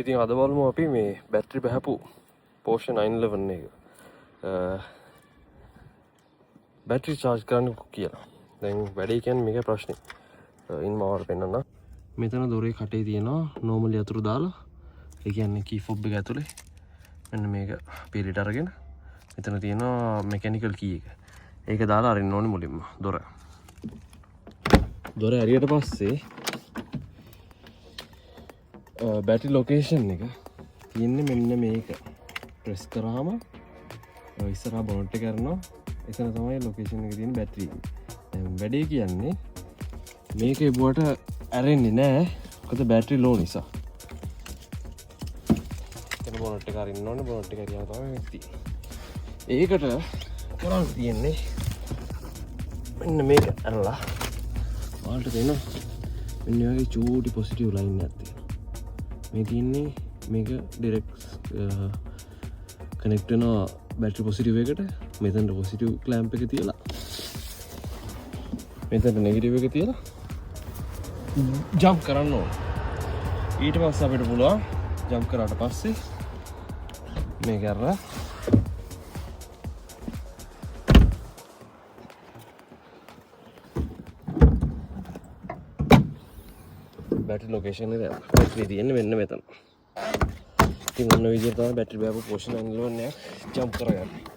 ඉතින් අද බලමු අපි මේ බැටරි බහපු Porsche 911 එක බැටරි charge කරන්න කියලා. දැන් වැඩේ කියන්නේ මේක ප්‍රශ්නේ. ඉන් මවර පෙන්නන්න. මෙතන දොරේ කටේ තියෙනවා normally අතුරු දාලා. ඒ කියන්නේ key fob එක ඇතුලේ. මෙන්න මේක පිළිට අරගෙන මෙතන තියෙනවා mechanical key එක. ඒක දාලා අරින්න ඕනේ මුලින්ම දොර. දොර ඇරියට පස්සේ බැටරි ලොකේෂන් එක තියෙන්නේ මෙන්න මේක. ප්‍රෙස් කරාම ඉස්සරහා බොනට් එක කරනවා. එතන තමයි ලොකේෂන් එක තියෙන බැටරි. දැන් වැඩේ කියන්නේ මේක එබුවට ඇරෙන්නේ නැහැ. මොකද බැටරි ලෝ නිසා. එතන බොනට් එක අරින්න ඕනේ. බොනට් එක ඇරියාම තමයි මේක තියෙන්නේ. ඒකට කරන්න තියෙන්නේ මෙන්න මේක අරලා ඔයාලට දෙනවා මෙන්න වගේ චූටි පොසිටිව් ලයින් එකක් තියෙනවා. මේ තියෙන්නේ මේක ඩිරෙක්ට් කනෙක්ට් වෙනවා බැටරි පොසිටිව් එකට. මෙතනට පොසිටිව් ක්ලෑම්ප් එක තියලා මෙතනට නෙගටිව් එක තියලා ජම්ප් කරන්න ඕනේ. ඊට පස්සේ අපිට පුළුවන් ජම්ප් කරාට පස්සේ මේක අරලා බැටරි ලොකේෂන් එක බැටරි තියෙන්නේ මෙන්න මෙතන. ඉතින් ඔන්න විදිහට තමයි බැටරි බෑපු Porsche 911 එක ජම්ප් කරගන්නේ.